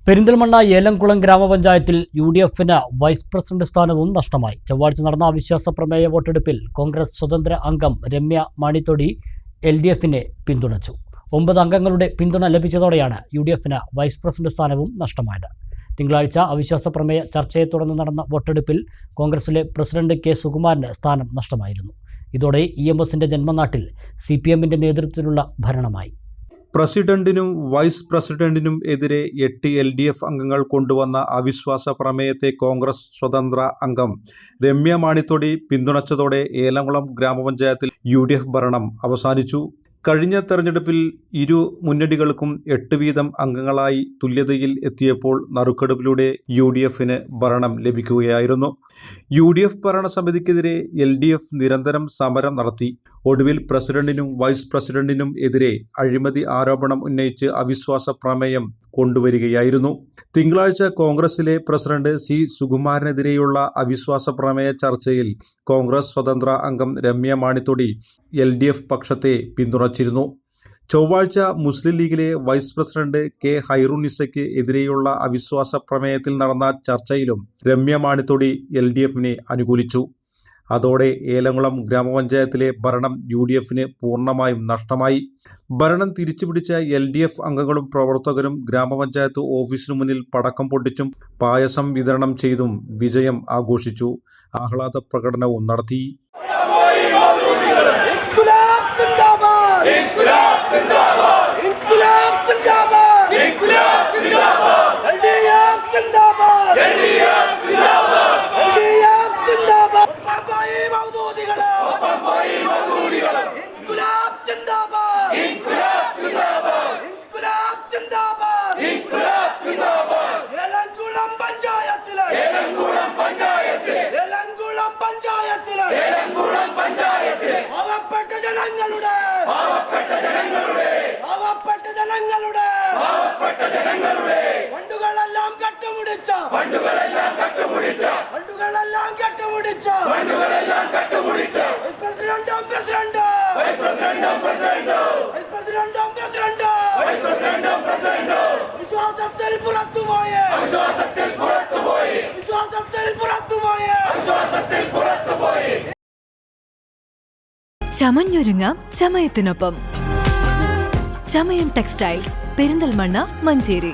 പെരിന്തൽമണ്ണ ഏലംകുളം ഗ്രാമപഞ്ചായത്തിൽ UDF-ന് vice president സ്ഥാനവും നഷ്ടമായി. ചൊവ്വാഴ്ച നടന്ന അവിശ്വാസ പ്രമേയ വോട്ടെടുപ്പിൽ കോൺഗ്രസ് സ്വതന്ത്ര അംഗം രമ്യ മാണിത്തൊടി LDF-നെ പിന്തുണച്ചു. 9 അംഗങ്ങളുടെ പിന്തുണ ലഭിച്ചതോടെയാണ് UDF-ന് വൈസ് പ്രസിഡന്റ് സ്ഥാനവും നഷ്ടമായത്. തിങ്കളാഴ്ച അവിശ്വാസ പ്രമേയ ചർച്ചയെ തുടർന്ന് നടന്ന വോട്ടെടുപ്പിൽ കോൺഗ്രസിലെ പ്രസിഡന്റ് K. സുകുമാരന് സ്ഥാനം നഷ്ടമായിരുന്നു. ഇതോടെ EMS-ന്റെ ജന്മനാട്ടിൽ CPM-ന്റെ നേതൃത്വത്തിലുള്ള ഭരണമായി. പ്രസിഡന്റിനും വൈസ് പ്രസിഡന്റിനും എതിരെ 8 LDF അംഗങ്ങൾ കൊണ്ടുവന്ന അവിശ്വാസ പ്രമേയത്തെ കോൺഗ്രസ് സ്വതന്ത്ര അംഗം രമ്യ മാണിത്തൊടി പിന്തുണച്ചതോടെ ഏലംകുളം ഗ്രാമപഞ്ചായത്തിൽ UDF ഭരണം അവസാനിച്ചു. കഴിഞ്ഞ തെരഞ്ഞെടുപ്പിൽ ഇരു മുന്നണികൾക്കും 8 വീതം അംഗങ്ങളായി തുല്യതയിൽ എത്തിയപ്പോൾ നറുക്കെടുപ്പിലൂടെ UDF-ന് ഭരണം ലഭിക്കുകയായിരുന്നു. UDF ഭരണസമിതിക്കെതിരെ LDF നിരന്തരം സമരം നടത്തി. ഒടുവിൽ പ്രസിഡന്റിനും വൈസ് പ്രസിഡന്റിനും എതിരെ അഴിമതി ആരോപണം ഉന്നയിച്ച് അവിശ്വാസ പ്രമേയം കൊണ്ടുവരികയായിരുന്നു. തിങ്കളാഴ്ച കോൺഗ്രസിലെ പ്രസിഡന്റ് C. സുകുമാരനെതിരെയുള്ള അവിശ്വാസ പ്രമേയ ചർച്ചയിൽ കോൺഗ്രസ് സ്വതന്ത്ര അംഗം രമ്യ മാണിത്തൊടി LDF പക്ഷത്തെ പിന്തുണച്ചിരുന്നു. ചൊവ്വാഴ്ച മുസ്ലിം ലീഗിലെ വൈസ് പ്രസിഡന്റ് K. ഹൈറുന്നിസയ്ക്ക് എതിരെയുള്ള അവിശ്വാസ പ്രമേയത്തിൽ നടന്ന ചർച്ചയിലും രമ്യ മാണിത്തൊടി LDF-നെ അനുകൂലിച്ചു. അതോടെ ഏലംകുളം ഗ്രാമപഞ്ചായത്തിലെ ഭരണം UDF-ന് പൂർണ്ണമായും നഷ്ടമായി. ഭരണം തിരിച്ചുപിടിച്ച LDF അംഗങ്ങളും പ്രവർത്തകരും ഗ്രാമപഞ്ചായത്ത് ഓഫീസിനു മുന്നിൽ പടക്കം പൊട്ടിച്ചും പായസം വിതരണം ചെയ്തും വിജയം ആഘോഷിച്ചു. ആഹ്ലാദ പ്രകടനവും നടത്തി. ചമഞ്ഞൊരുങ്ങാം ചമയത്തിനൊപ്പം. ചമയം ടെക്സ്റ്റൈൽസ്, പെരിന്തൽമണ്ണ, മഞ്ചേരി.